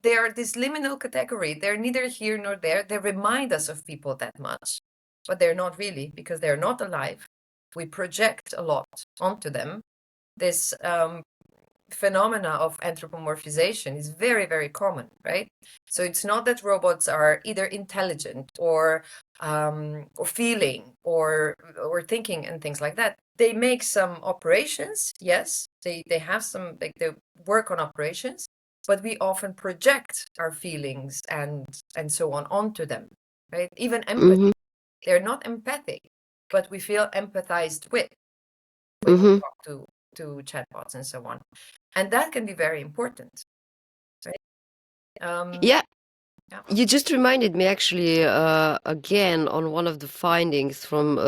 they are this liminal category. They're neither here nor there. They remind us of people that much, but they're not really, because they're not alive. We project a lot onto them. This phenomena of anthropomorphization is very, very common, right? So it's not that robots are either intelligent or feeling or thinking and things like that. They make some operations, yes. They have some, like, they work on operations, but we often project our feelings and so on onto them, right? Even empathy. Mm-hmm. They're not empathic, but we feel empathized with when we Mm-hmm. talk to chatbots and so on. And that can be very important, right? Yeah, Yeah. you just reminded me actually again on one of the findings from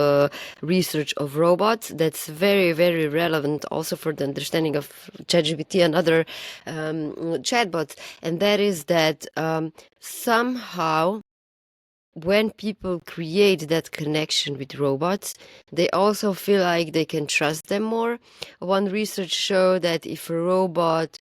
research of robots that's very, very relevant also for the understanding of ChatGPT and other chatbots. And that is that somehow when people create that connection with robots, they also feel like they can trust them more. One research showed that if a robot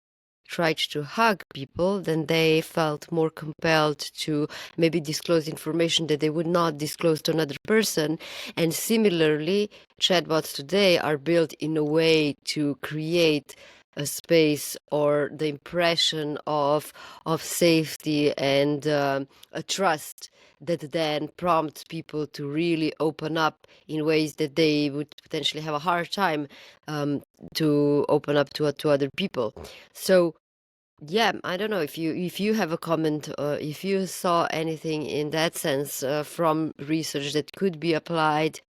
tried to hug people, then they felt more compelled to maybe disclose information that they would not disclose to another person. And similarly, chatbots today are built in a way to create a space or the impression of safety and a trust that then prompts people to really open up in ways that they would potentially have a hard time to open up to other people. So yeah, I don't know if you have a comment, if you saw anything in that sense from research that could be applied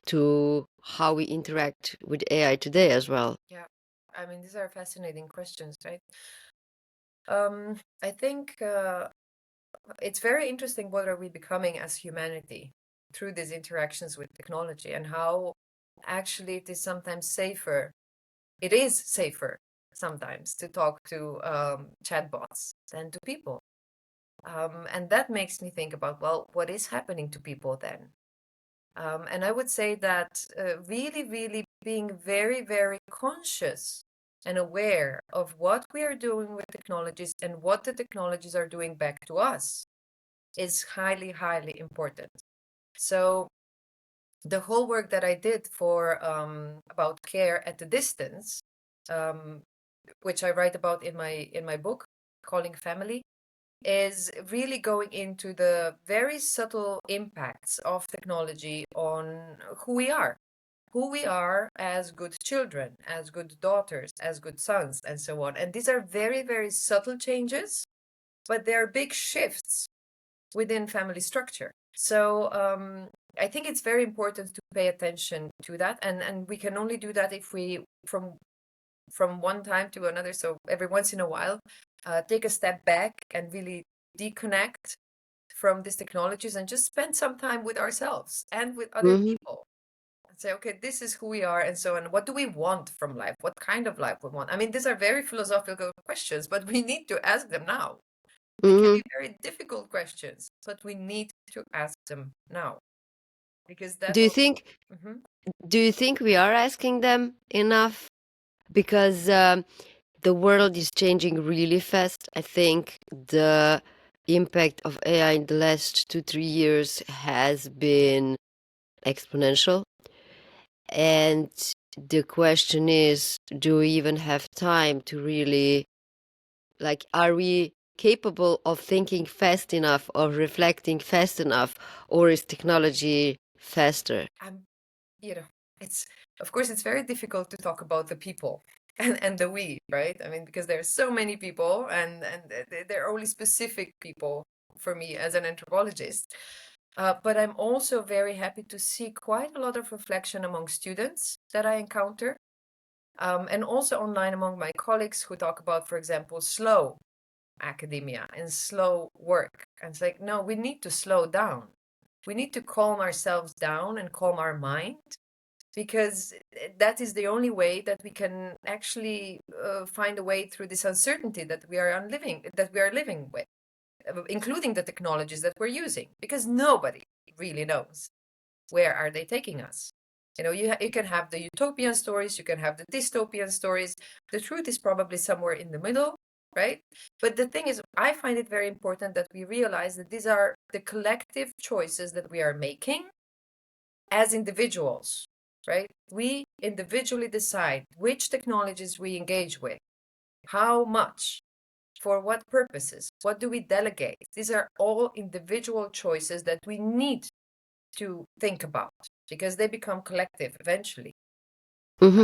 to how we interact with AI today as well. Yeah. I mean, these are fascinating questions, right? I think it's very interesting, what are we becoming as humanity through these interactions with technology, and how actually it is sometimes safer. It is safer sometimes to talk to chatbots than to people. And that makes me think about, well, what is happening to people then? And I would say that really, really being very, very conscious and aware of what we are doing with technologies and what the technologies are doing back to us is highly, highly important. So the whole work that I did for about care at a distance, um, which I write about in my book, Calling Family, is really going into the very subtle impacts of technology on who we are as good children, as good daughters, as good sons, and so on. And these are very, very subtle changes, but they're big shifts within family structure. So I think it's very important to pay attention to that, and we can only do that if we, from one time to another, so every once in a while, take a step back and really deconnect from these technologies and just spend some time with ourselves and with other Mm-hmm. people and say, okay, this is who we are, and so on. What do we want from life? What kind of life we want? I mean, these are very philosophical questions, but we need to ask them now. They can Mm-hmm. be very difficult questions, but we need to ask them now, because that Do you will. think Mhm. do you think we are asking them enough? Because the world is changing really fast. I think the impact of AI in the last 2-3 years has been exponential. And the question is, do we even have time to really, like, are we capable of thinking fast enough, of reflecting fast enough, or is technology faster? I'm, you know, it's, of course, it's very difficult to talk about the people and the we, right? I mean, because there's so many people, and they're only specific people for me as an anthropologist. But I'm also very happy to see quite a lot of reflection among students that I encounter, and also online among my colleagues who talk about, for example, slow academia and slow work. And it's like, no, we need to slow down. We need to calm ourselves down and calm our mind, because that is the only way that we can actually find a way through this uncertainty that we are living with, including the technologies that we're using, because nobody really knows where are they taking us. You know, you can have the utopian stories, you can have the dystopian stories. The truth is probably somewhere in the middle, right? But the thing is, I find it very important that we realize that these are the collective choices that we are making as individuals, right? We individually decide which technologies we engage with, how much, for what purposes, what do we delegate. These are all individual choices that we need to think about because they become collective eventually. Mm-hmm.